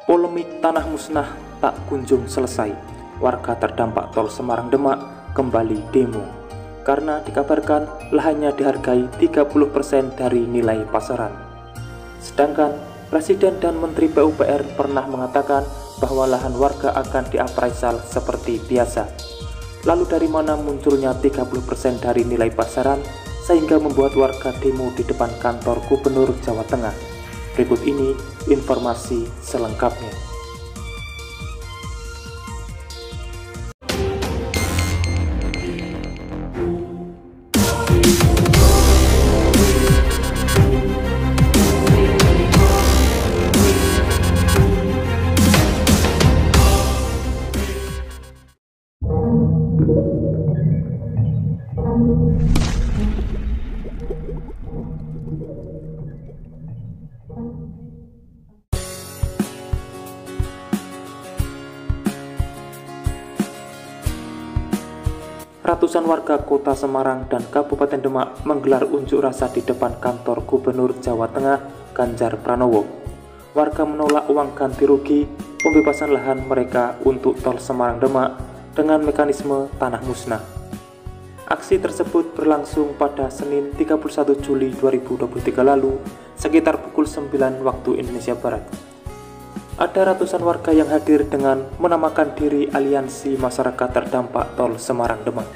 Polemik tanah musnah tak kunjung selesai. Warga terdampak tol Semarang Demak kembali demo karena dikabarkan lahannya dihargai 30% dari nilai pasaran. Sedangkan Presiden dan Menteri PUPR pernah mengatakan bahwa lahan warga akan diapraisal seperti biasa. Lalu dari mana munculnya 30% dari nilai pasaran sehingga membuat warga demo di depan kantor Gubernur Jawa Tengah? Berikut ini informasi selengkapnya. Ratusan warga kota Semarang dan Kabupaten Demak menggelar unjuk rasa di depan kantor Gubernur Jawa Tengah Ganjar Pranowo. Warga menolak uang ganti rugi pembebasan lahan mereka untuk tol Semarang Demak dengan mekanisme tanah musnah. Aksi tersebut berlangsung pada Senin 31 Juli 2023 lalu sekitar pukul 9 waktu Indonesia Barat. Ada ratusan warga yang hadir dengan menamakan diri Aliansi Masyarakat Terdampak Tol Semarang Demak.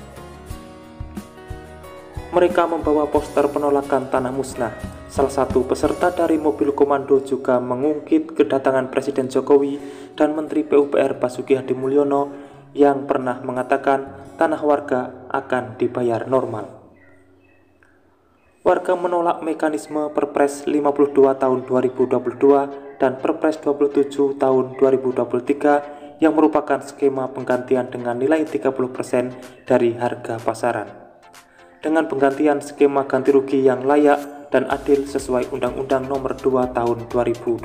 Mereka membawa poster penolakan tanah musnah. Salah satu peserta dari mobil komando juga mengungkit kedatangan Presiden Jokowi dan Menteri PUPR Basuki Hadimulyono yang pernah mengatakan tanah warga akan dibayar normal. Warga menolak mekanisme Perpres 52 tahun 2022 dan Perpres 27 tahun 2023 yang merupakan skema penggantian dengan nilai 30% dari harga pasaran. Dengan penggantian skema ganti rugi yang layak dan adil sesuai Undang-Undang Nomor 2 Tahun 2022.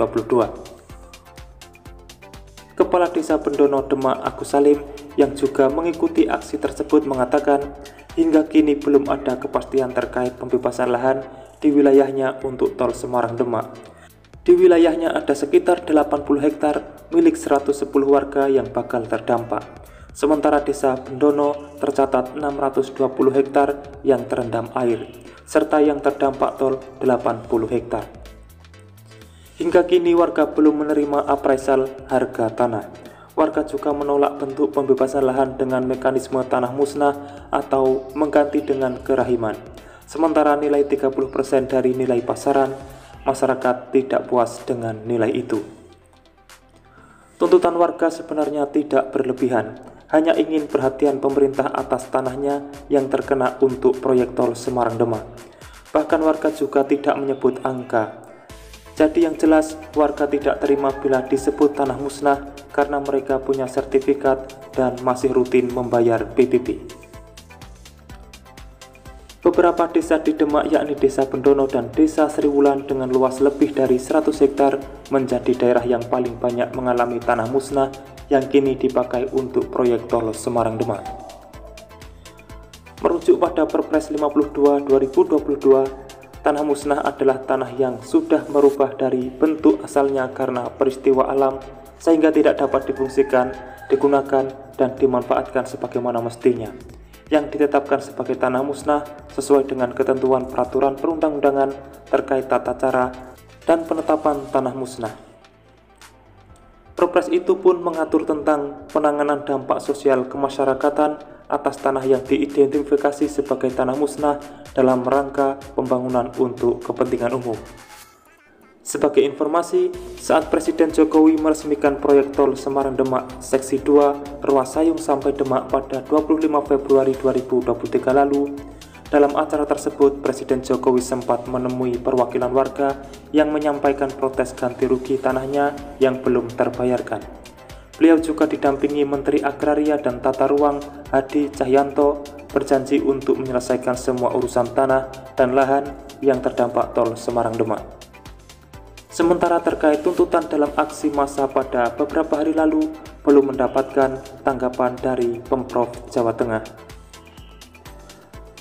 Kepala Desa Bendono Demak Agus Salim yang juga mengikuti aksi tersebut mengatakan hingga kini belum ada kepastian terkait pembebasan lahan di wilayahnya untuk tol Semarang Demak. Di wilayahnya ada sekitar 80 hektar milik 110 warga yang bakal terdampak. Sementara Desa Bendono tercatat 620 hektar yang terendam air, serta yang terdampak tol 80 hektar. Hingga kini warga belum menerima apraisal harga tanah. Warga juga menolak bentuk pembebasan lahan dengan mekanisme tanah musnah atau mengganti dengan kerahiman. Sementara nilai 30% dari nilai pasaran, masyarakat tidak puas dengan nilai itu. Tuntutan warga sebenarnya tidak berlebihan, hanya ingin perhatian pemerintah atas tanahnya yang terkena untuk proyek tol Semarang Demak. Bahkan warga juga tidak menyebut angka. Jadi yang jelas warga tidak terima bila disebut tanah musnah karena mereka punya sertifikat dan masih rutin membayar PBB. Beberapa desa di Demak yakni Desa Bendono dan Desa Sriwulan dengan luas lebih dari 100 hektar menjadi daerah yang paling banyak mengalami tanah musnah yang kini dipakai untuk proyek tol Semarang Demak. Merujuk pada Perpres 52 2022, tanah musnah adalah tanah yang sudah merubah dari bentuk asalnya karena peristiwa alam sehingga tidak dapat difungsikan, digunakan, dan dimanfaatkan sebagaimana mestinya, yang ditetapkan sebagai tanah musnah sesuai dengan ketentuan peraturan perundang-undangan terkait tata cara dan penetapan tanah musnah. Perpres itu pun mengatur tentang penanganan dampak sosial kemasyarakatan atas tanah yang diidentifikasi sebagai tanah musnah dalam rangka pembangunan untuk kepentingan umum. Sebagai informasi, saat Presiden Jokowi meresmikan proyek tol Semarang Demak Seksi 2 Ruas Sayung sampai Demak pada 25 Februari 2023 lalu, dalam acara tersebut Presiden Jokowi sempat menemui perwakilan warga yang menyampaikan protes ganti rugi tanahnya yang belum terbayarkan. Beliau juga didampingi Menteri Agraria dan Tata Ruang Hadi Cahyanto berjanji untuk menyelesaikan semua urusan tanah dan lahan yang terdampak tol Semarang Demak. Sementara terkait tuntutan dalam aksi massa pada beberapa hari lalu belum mendapatkan tanggapan dari Pemprov Jawa Tengah.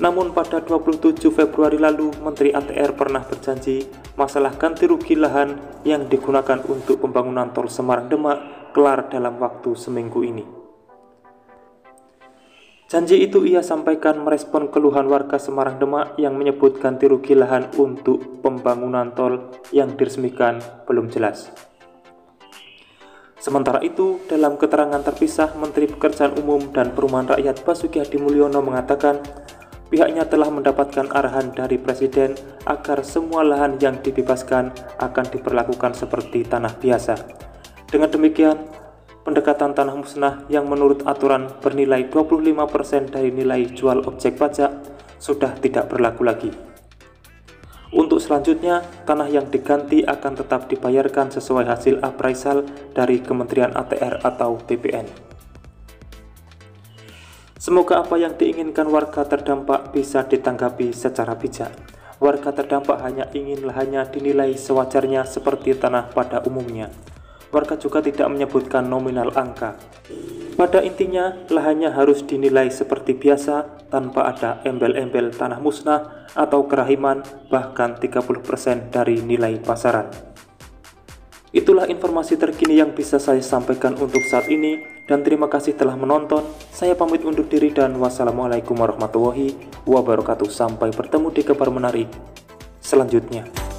Namun pada 27 Februari lalu, Menteri ATR pernah berjanji masalah ganti rugi lahan yang digunakan untuk pembangunan tol Semarang-Demak kelar dalam waktu seminggu ini. Janji itu ia sampaikan merespon keluhan warga Semarang-Demak yang menyebut ganti rugi lahan untuk pembangunan tol yang diresmikan belum jelas. Sementara itu, dalam keterangan terpisah, Menteri Pekerjaan Umum dan Perumahan Rakyat Basuki Hadimulyono mengatakan pihaknya telah mendapatkan arahan dari Presiden agar semua lahan yang dibebaskan akan diperlakukan seperti tanah biasa. Dengan demikian, pendekatan tanah musnah yang menurut aturan bernilai 25% dari nilai jual objek pajak sudah tidak berlaku lagi. Untuk selanjutnya, tanah yang diganti akan tetap dibayarkan sesuai hasil appraisal dari Kementerian ATR atau BPN. Semoga apa yang diinginkan warga terdampak bisa ditanggapi secara bijak. Warga terdampak hanya ingin lahannya dinilai sewajarnya seperti tanah pada umumnya. Warga juga tidak menyebutkan nominal angka. Pada intinya, lahannya harus dinilai seperti biasa tanpa ada embel-embel tanah musnah atau kerahiman bahkan 30% dari nilai pasaran. Itulah informasi terkini yang bisa saya sampaikan untuk saat ini, dan terima kasih telah menonton. Saya pamit undur diri dan wassalamualaikum warahmatullahi wabarakatuh. Sampai bertemu di kabar menarik selanjutnya.